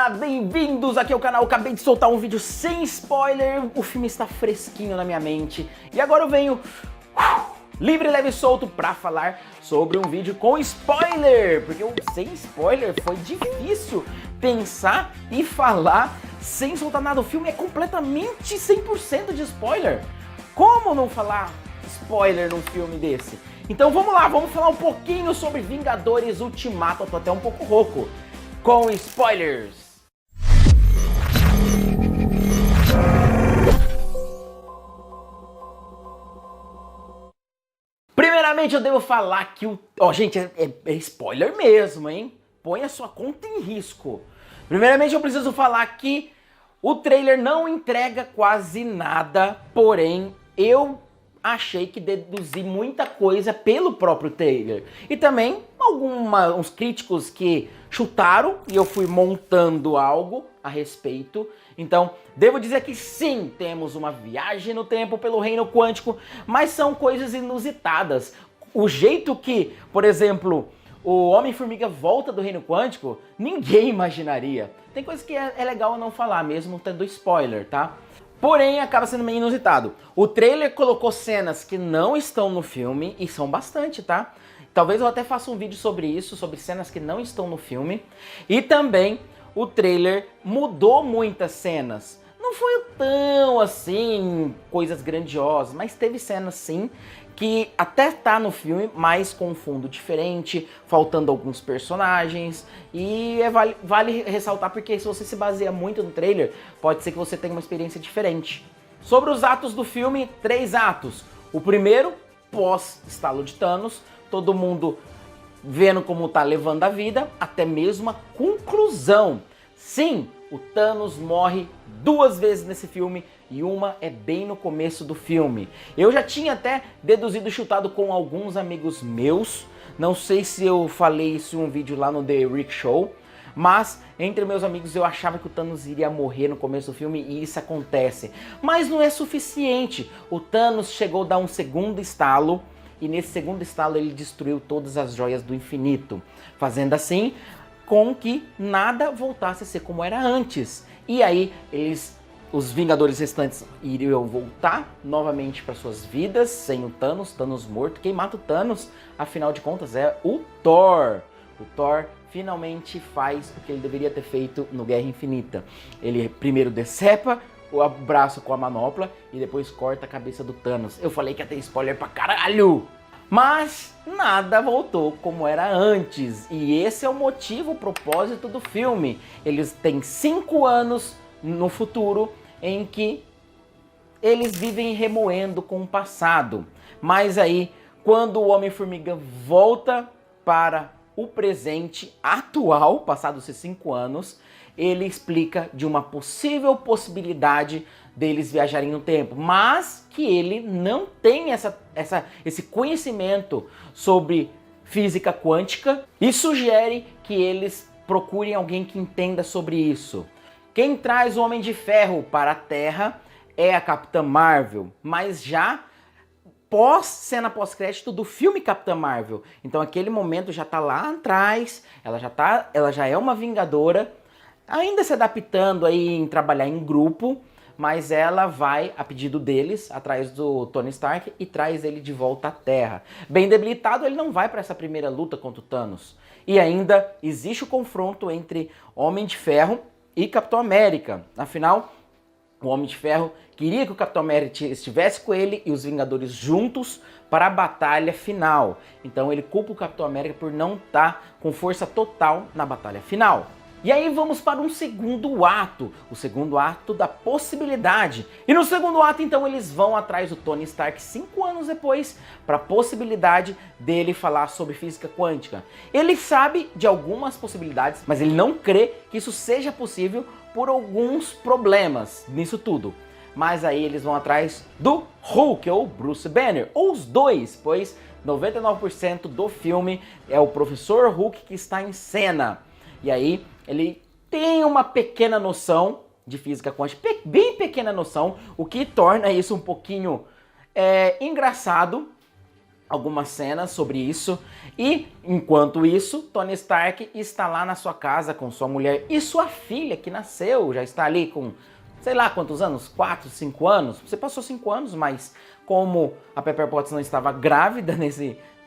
Olá, bem-vindos aqui ao canal. Acabei de soltar um vídeo sem spoiler, o filme está fresquinho na minha mente e agora eu venho livre, leve e solto pra falar sobre um vídeo com spoiler, porque sem spoiler foi difícil pensar e falar sem soltar nada. O filme é completamente 100% de spoiler. Como não falar spoiler num filme desse? Então vamos lá, vamos falar um pouquinho sobre Vingadores Ultimato. Eu tô até um pouco rouco com spoilers. Primeiramente eu devo falar que o... gente, é spoiler mesmo, hein? Põe a sua conta em risco. Primeiramente eu preciso falar que o trailer não entrega quase nada, porém eu achei que deduzi muita coisa pelo próprio trailer. E também uns críticos que chutaram e eu fui montando algo a respeito. Então, devo dizer que sim, temos uma viagem no tempo pelo reino quântico, mas são coisas inusitadas. O jeito que, por exemplo, o Homem-Formiga volta do reino quântico, ninguém imaginaria. Tem coisas que é legal eu não falar, mesmo tendo spoiler, tá? Porém, acaba sendo meio inusitado. O trailer colocou cenas que não estão no filme, e são bastante, tá? Talvez eu até faça um vídeo sobre isso, sobre cenas que não estão no filme. E também, o trailer mudou muitas cenas. Não foi tão assim, coisas grandiosas, mas teve cenas sim, que até tá no filme, mas com um fundo diferente, faltando alguns personagens. E vale ressaltar porque se você se baseia muito no trailer, pode ser que você tenha uma experiência diferente. Sobre os atos do filme, 3 atos. O primeiro, pós-estalo de Thanos, todo mundo vendo como tá levando a vida, até mesmo a conclusão. Sim, o Thanos morre 2 vezes nesse filme e uma é bem no começo do filme. Eu já tinha até deduzido, chutado com alguns amigos meus, não sei se eu falei isso em um vídeo lá no The Rick Show, mas entre meus amigos eu achava que o Thanos iria morrer no começo do filme e isso acontece. Mas não é suficiente, o Thanos chegou a dar um segundo estalo e nesse segundo estalo ele destruiu todas as joias do infinito, fazendo assim com que nada voltasse a ser como era antes. E aí os Vingadores restantes iriam voltar novamente para suas vidas sem o Thanos morto. Quem mata o Thanos, afinal de contas, é o Thor. O Thor finalmente faz o que ele deveria ter feito no Guerra Infinita. Ele primeiro decepa o braço com a manopla e depois corta a cabeça do Thanos. Eu falei que ia ter spoiler pra caralho! Mas nada voltou como era antes. E esse é o motivo, o propósito do filme. Eles têm 5 anos no futuro em que eles vivem remoendo com o passado. Mas aí, quando o Homem-Formiga volta para o presente atual, passados esses 5 anos, ele explica de uma possível possibilidade deles viajarem no tempo, mas que ele não tem esse conhecimento sobre física quântica e sugere que eles procurem alguém que entenda sobre isso. Quem traz o Homem de Ferro para a Terra é a Capitã Marvel, mas já cena pós-crédito do filme Capitã Marvel. Então aquele momento já tá lá atrás, ela já é uma Vingadora, ainda se adaptando aí em trabalhar em grupo, mas ela vai, a pedido deles, atrás do Tony Stark e traz ele de volta à Terra. Bem debilitado, ele não vai para essa primeira luta contra o Thanos. E ainda existe o confronto entre Homem de Ferro e Capitão América. Afinal, o Homem de Ferro queria que o Capitão América estivesse com ele e os Vingadores juntos para a batalha final. Então ele culpa o Capitão América por não estar com força total na batalha final. E aí vamos para um segundo ato, o segundo ato da possibilidade. E no segundo ato, então, eles vão atrás do Tony Stark 5 anos depois para a possibilidade dele falar sobre física quântica. Ele sabe de algumas possibilidades, mas ele não crê que isso seja possível por alguns problemas nisso tudo. Mas aí eles vão atrás do Hulk, ou Bruce Banner, ou os dois, pois 99% do filme é o Professor Hulk que está em cena. E aí ele tem uma pequena noção de física quântica, bem pequena noção, o que torna isso um pouquinho engraçado. algumas cenas sobre isso. E, enquanto isso, Tony Stark está lá na sua casa com sua mulher e sua filha, que nasceu, já está ali com, sei lá quantos anos, 4, 5 anos. Você passou 5 anos, mas como a Pepper Potts não estava grávida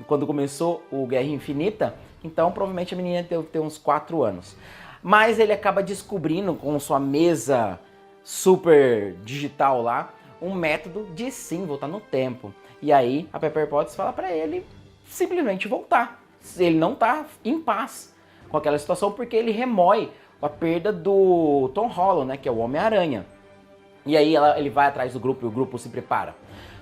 quando começou o Guerra Infinita, então provavelmente a menina deve ter uns 4 anos. Mas ele acaba descobrindo com sua mesa super digital lá, um método de sim voltar no tempo. E aí a Pepper Potts fala pra ele simplesmente voltar. Ele não tá em paz com aquela situação porque ele remói a perda do Tom Holland, né, que é o Homem-Aranha. E aí ele vai atrás do grupo e o grupo se prepara.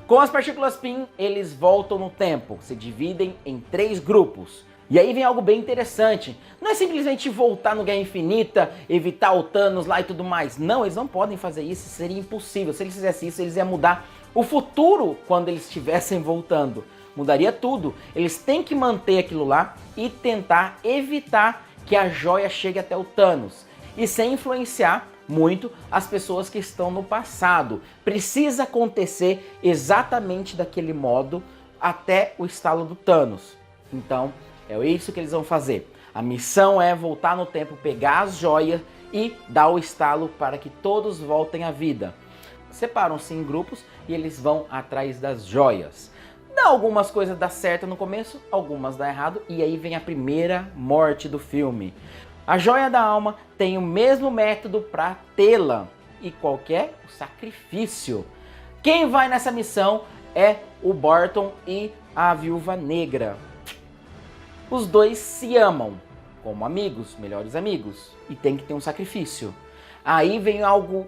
Com as partículas PIN, eles voltam no tempo, se dividem em 3 grupos. E aí vem algo bem interessante. Não é simplesmente voltar no Guerra Infinita, evitar o Thanos lá e tudo mais. Não, eles não podem fazer isso, seria impossível. Se eles fizessem isso, eles iam mudar o futuro quando eles estivessem voltando. Mudaria tudo. Eles têm que manter aquilo lá e tentar evitar que a joia chegue até o Thanos. E sem influenciar muito as pessoas que estão no passado. Precisa acontecer exatamente daquele modo até o estalo do Thanos. Então, é isso que eles vão fazer. A missão é voltar no tempo, pegar as joias e dar o estalo para que todos voltem à vida. Separam-se em grupos e eles vão atrás das joias. Algumas coisas dão certo no começo, algumas dão errado, e aí vem a primeira morte do filme. A joia da alma tem o mesmo método para tê-la. E qual que é? O sacrifício. Quem vai nessa missão é o Barton e a Viúva Negra. Os dois se amam como amigos, melhores amigos, e tem que ter um sacrifício. Aí vem algo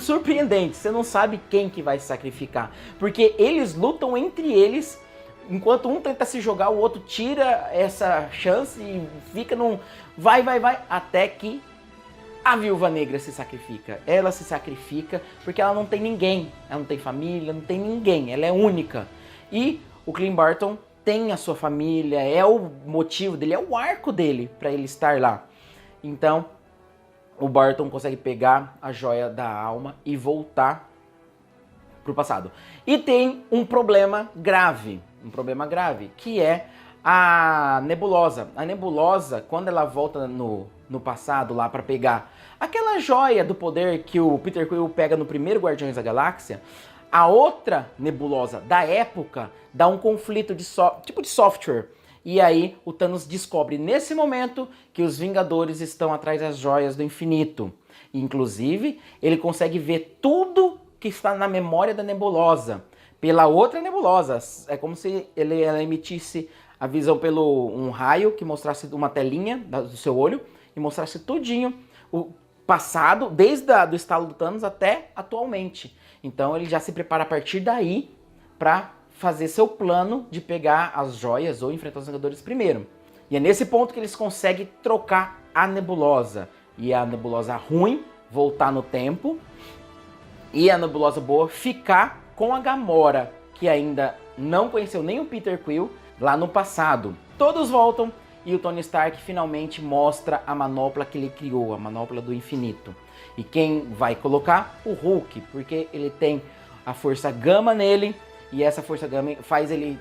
surpreendente, você não sabe quem que vai se sacrificar, porque eles lutam entre eles, enquanto um tenta se jogar, o outro tira essa chance e fica num vai, até que a Viúva Negra se sacrifica. Ela se sacrifica porque ela não tem ninguém, ela não tem família, não tem ninguém, ela é única. E o Clint Barton tem a sua família, é o motivo dele, é o arco dele para ele estar lá. Então, o Barton consegue pegar a joia da alma e voltar pro passado. E tem um problema grave, que é a Nebulosa. A Nebulosa, quando ela volta no passado lá para pegar aquela joia do poder que o Peter Quill pega no primeiro Guardiões da Galáxia, a outra Nebulosa da época dá um conflito de software. E aí o Thanos descobre nesse momento que os Vingadores estão atrás das joias do infinito. Inclusive, ele consegue ver tudo que está na memória da Nebulosa pela outra Nebulosa. É como se ela emitisse a visão pelo um raio que mostrasse uma telinha do seu olho e mostrasse tudinho o passado, desde o estalo do Thanos até atualmente. Então ele já se prepara a partir daí para fazer seu plano de pegar as joias ou enfrentar os Vingadores primeiro. E é nesse ponto que eles conseguem trocar a Nebulosa. E a Nebulosa ruim voltar no tempo e a Nebulosa boa ficar com a Gamora, que ainda não conheceu nem o Peter Quill lá no passado. Todos voltam e o Tony Stark finalmente mostra a manopla que ele criou, a manopla do infinito. E quem vai colocar? O Hulk, porque ele tem a força gama nele e essa força gama faz ele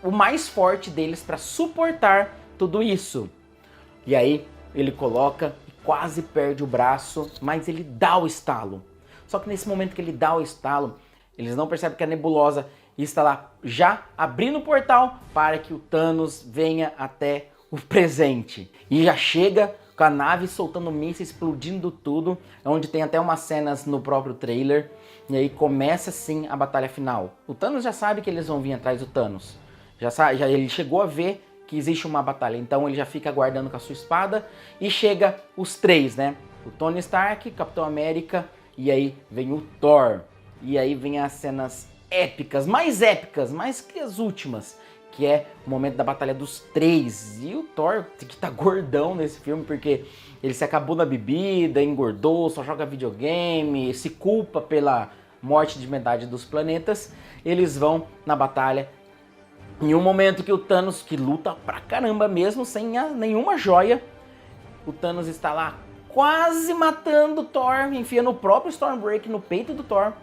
o mais forte deles para suportar tudo isso. E aí ele coloca e quase perde o braço, mas ele dá o estalo. Só que nesse momento que ele dá o estalo, eles não percebem que a Nebulosa está lá já abrindo o portal para que o Thanos venha até o presente. E já chega com a nave soltando mísseis, explodindo tudo, onde tem até umas cenas no próprio trailer. E aí começa sim a batalha final. O Thanos já sabe que eles vão vir atrás do Thanos. Ele chegou a ver que existe uma batalha, então ele já fica aguardando com a sua espada. E chega os três, né? O Tony Stark, Capitão América, e aí vem o Thor. E aí vem as cenas épicas, mais que as últimas, que é o momento da batalha dos três. E o Thor, que tá gordão nesse filme, porque ele se acabou na bebida, engordou, só joga videogame, se culpa pela morte de metade dos planetas. Eles vão na batalha. Em um momento que o Thanos, que luta pra caramba mesmo, sem nenhuma joia, o Thanos está lá quase matando o Thor, enfiando o próprio Stormbreaker no peito do Thor.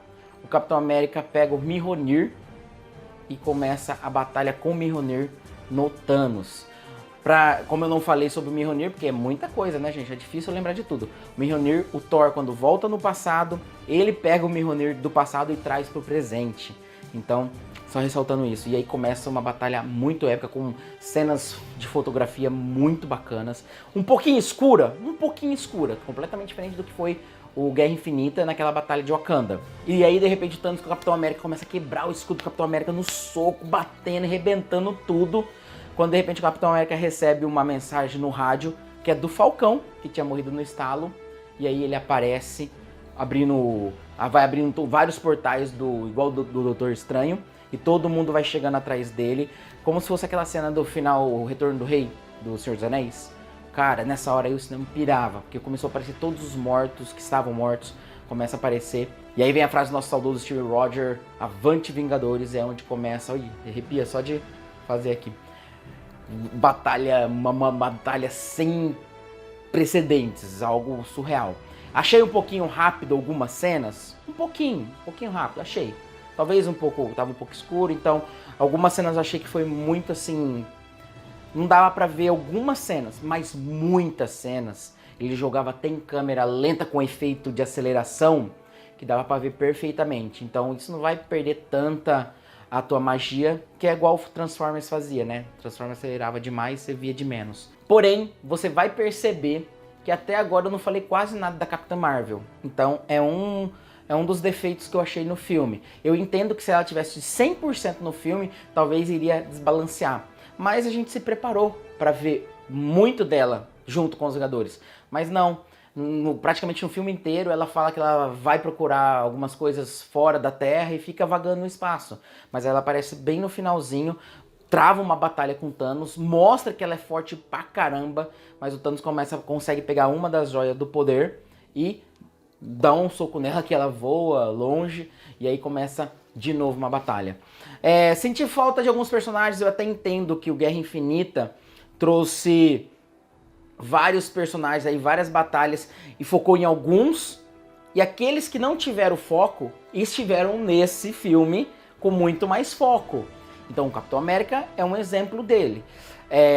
O Capitão América pega o Mjolnir e começa a batalha com o Mjolnir no Thanos. Como eu não falei sobre o Mjolnir, porque é muita coisa, né, gente? É difícil lembrar de tudo. O Mjolnir, o Thor, quando volta no passado, ele pega o Mjolnir do passado e traz pro presente. Então, só ressaltando isso. E aí começa uma batalha muito épica, com cenas de fotografia muito bacanas. Um pouquinho escura, completamente diferente do que foi o Guerra Infinita naquela batalha de Wakanda. E aí, de repente, o Thanos com o Capitão América começa a quebrar o escudo do Capitão América no soco, batendo, arrebentando tudo. Quando, de repente, o Capitão América recebe uma mensagem no rádio, que é do Falcão, que tinha morrido no estalo. E aí ele aparece, vai abrindo vários portais, igual do Doutor Estranho. E todo mundo vai chegando atrás dele, como se fosse aquela cena do final, o Retorno do Rei, do Senhor dos Anéis. Cara, nessa hora aí o cinema pirava, porque começou a aparecer todos os mortos, que estavam mortos, começa a aparecer. E aí vem a frase do nosso saudoso Steve Rogers, Avante Vingadores, é onde começa, olha, arrepia só de fazer aqui. Uma batalha sem precedentes, algo surreal. Achei um pouquinho rápido algumas cenas, um pouquinho rápido, achei. Talvez tava um pouco escuro, então algumas cenas eu achei que foi muito assim, não dava pra ver algumas cenas, mas muitas cenas. Ele jogava até em câmera lenta com efeito de aceleração, que dava pra ver perfeitamente. Então isso não vai perder tanta a tua magia, que é igual o Transformers fazia, né? Transformers acelerava demais, você via de menos. Porém, você vai perceber que até agora eu não falei quase nada da Capitã Marvel. Então é um dos defeitos que eu achei no filme. Eu entendo que se ela tivesse 100% no filme, talvez iria desbalancear. Mas a gente se preparou para ver muito dela junto com os Vingadores. Mas não, praticamente no filme inteiro ela fala que ela vai procurar algumas coisas fora da Terra e fica vagando no espaço. Mas ela aparece bem no finalzinho, trava uma batalha com o Thanos, mostra que ela é forte pra caramba, mas o Thanos consegue pegar uma das joias do poder e dá um soco nela que ela voa longe, e aí começa de novo uma batalha. Senti falta de alguns personagens, eu até entendo que o Guerra Infinita trouxe vários personagens aí, várias batalhas, e focou em alguns, e aqueles que não tiveram foco, estiveram nesse filme com muito mais foco. Então o Capitão América é um exemplo dele.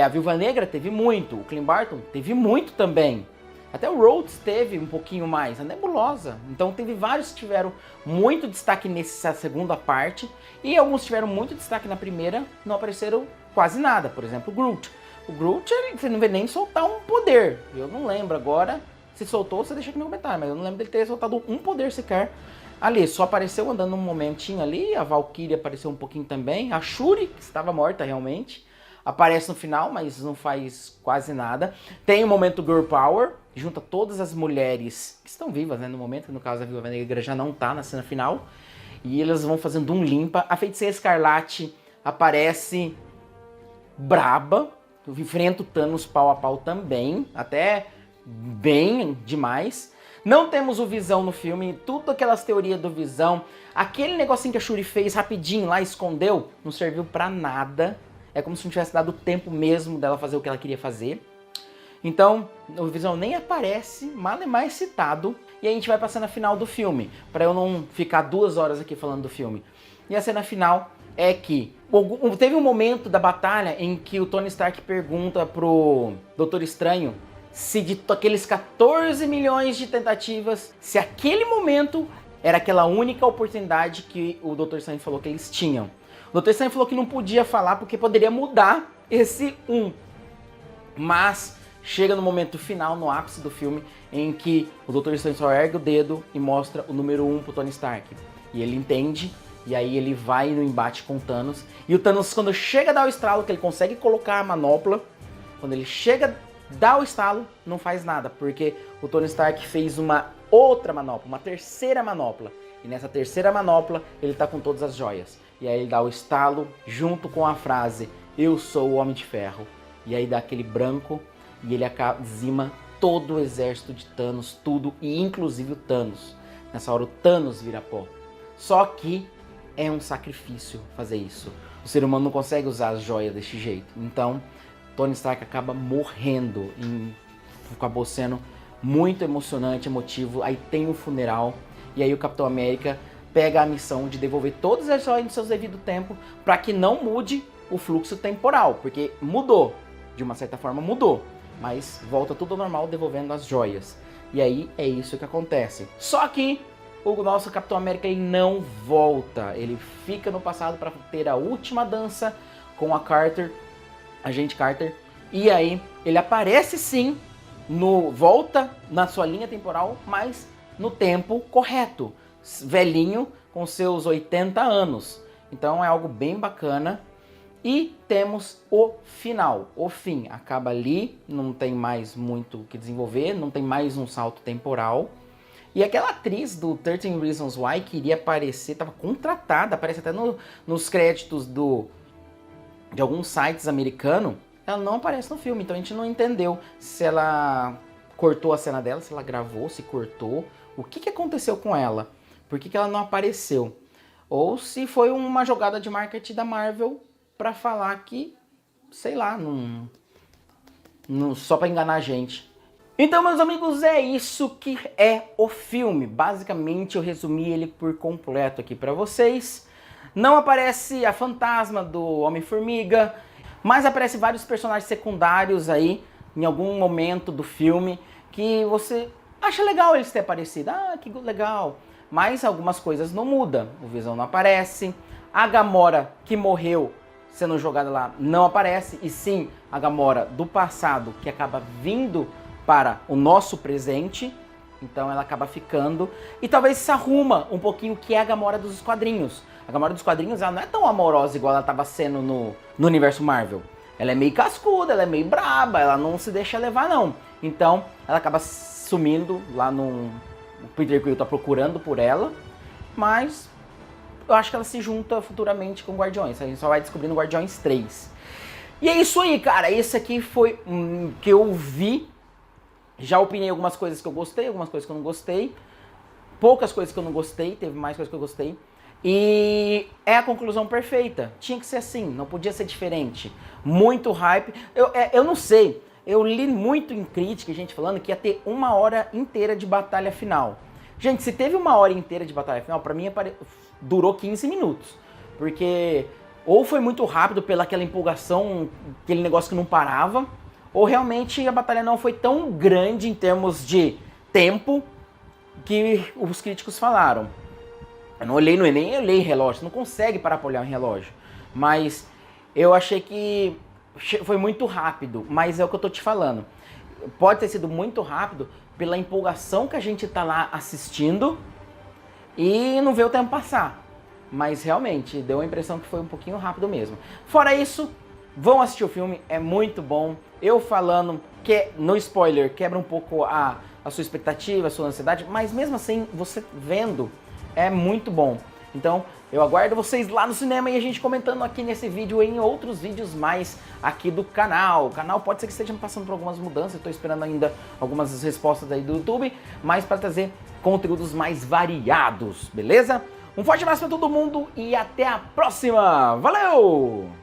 A Viúva Negra teve muito, o Clint Barton teve muito também. Até o Rhodes teve um pouquinho mais, a Nebulosa. Então teve vários que tiveram muito destaque nessa segunda parte. E alguns tiveram muito destaque na primeira, não apareceram quase nada. Por exemplo, o Groot. O Groot, você não vê nem soltar um poder. Eu não lembro agora. Se soltou, você deixa aqui no comentário. Mas eu não lembro dele ter soltado um poder sequer. Ali, só apareceu andando um momentinho ali. A Valkyrie apareceu um pouquinho também. A Shuri, que estava morta realmente, aparece no final, mas não faz quase nada. Tem o momento Girl Power, junta todas as mulheres que estão vivas, né, no momento, que no caso a Viúva Negra já não tá na cena final, e elas vão fazendo um limpa. A Feiticeira Escarlate aparece braba, enfrenta o Thanos pau a pau também, até bem demais. Não temos o Visão no filme, tudo aquelas teorias do Visão, aquele negocinho que a Shuri fez rapidinho lá, escondeu, não serviu pra nada. É como se não tivesse dado tempo mesmo dela fazer o que ela queria fazer. Então, o Visão nem aparece, mal é mais citado. E a gente vai pra cena final do filme, para eu não ficar 2 horas aqui falando do filme. E a cena final é que teve um momento da batalha em que o Tony Stark pergunta pro Doutor Estranho se de aqueles 14 milhões de tentativas, se aquele momento era aquela única oportunidade que o Doutor Estranho falou que eles tinham. O Doutor Estranho falou que não podia falar porque poderia mudar esse 1. Mas chega no momento final, no ápice do filme, em que o Doutor Estranho só ergue o dedo e mostra o número 1 pro Tony Stark. E ele entende, e aí ele vai no embate com o Thanos. E o Thanos, quando chega a dar o estralo, que ele consegue colocar a manopla, quando ele chega a dar o estalo, não faz nada, porque o Tony Stark fez uma outra manopla, uma terceira manopla. E nessa terceira manopla, ele tá com todas as joias. E aí ele dá o estalo junto com a frase, eu sou o Homem de Ferro. E aí dá aquele branco e ele dizima todo o exército de Thanos, tudo, e inclusive o Thanos. Nessa hora o Thanos vira pó. Só que é um sacrifício fazer isso. O ser humano não consegue usar as joias desse jeito. Então, Tony Stark acaba morrendo. Acabou sendo muito emocionante, emotivo. Aí tem o funeral. E aí o Capitão América pega a missão de devolver todas as joias no seu devido tempo para que não mude o fluxo temporal, porque mudou, de uma certa forma mudou, mas volta tudo ao normal devolvendo as joias. E aí é isso que acontece. Só que o nosso Capitão América ele não volta, ele fica no passado para ter a última dança com a Carter, agente Carter, e aí ele aparece sim, volta na sua linha temporal, mas no tempo correto, velhinho com seus 80 anos. Então é algo bem bacana. E temos o final, o fim, acaba ali, não tem mais muito o que desenvolver, não tem mais um salto temporal. E aquela atriz do 13 Reasons Why que iria aparecer, estava contratada, aparece até nos créditos de alguns sites americanos, ela não aparece no filme, então a gente não entendeu se ela cortou a cena dela, se ela gravou, se cortou, o que aconteceu com ela, por que ela não apareceu, ou se foi uma jogada de marketing da Marvel para falar que, sei lá, só para enganar a gente. Então, meus amigos, é isso que é o filme. Basicamente, eu resumi ele por completo aqui para vocês. Não aparece a fantasma do Homem-Formiga, mas aparece vários personagens secundários aí, em algum momento do filme, que você acha legal eles terem aparecido. Ah, que legal. Mas algumas coisas não mudam. O Visão não aparece. A Gamora, que morreu sendo jogada lá, não aparece. E sim, a Gamora do passado, que acaba vindo para o nosso presente. Então ela acaba ficando. E talvez se arruma um pouquinho que é a Gamora dos quadrinhos. A Gamora dos quadrinhos ela não é tão amorosa igual ela estava sendo no universo Marvel. Ela é meio cascuda, ela é meio braba, ela não se deixa levar não. Então ela acaba sumindo lá no... O Peter Quill tá procurando por ela. Mas eu acho que ela se junta futuramente com Guardiões. A gente só vai descobrir no Guardiões 3. E é isso aí, cara. Esse aqui foi que eu vi. Já opinei algumas coisas que eu gostei, algumas coisas que eu não gostei. Poucas coisas que eu não gostei, teve mais coisas que eu gostei. E é a conclusão perfeita. Tinha que ser assim, não podia ser diferente. Muito hype. Eu não sei, eu li muito em crítica, gente falando que ia ter 1 hora inteira de batalha final. Gente, se teve 1 hora inteira de batalha final, pra mim durou 15 minutos. Porque ou foi muito rápido pela aquela empolgação, aquele negócio que não parava, ou realmente a batalha não foi tão grande em termos de tempo que os críticos falaram. Eu não olhei, nem olhei relógio, você não consegue parar pra olhar um relógio. Mas eu achei que foi muito rápido, mas é o que eu tô te falando. Pode ter sido muito rápido pela empolgação que a gente tá lá assistindo e não vê o tempo passar. Mas realmente, deu a impressão que foi um pouquinho rápido mesmo. Fora isso, vão assistir o filme, é muito bom. Eu falando que no spoiler quebra um pouco a sua expectativa, a sua ansiedade, mas mesmo assim, você vendo, é muito bom. Então, eu aguardo vocês lá no cinema e a gente comentando aqui nesse vídeo e em outros vídeos mais aqui do canal. O canal pode ser que esteja passando por algumas mudanças, estou esperando ainda algumas respostas aí do YouTube, mas para trazer conteúdos mais variados, beleza? Um forte abraço para todo mundo e até a próxima! Valeu!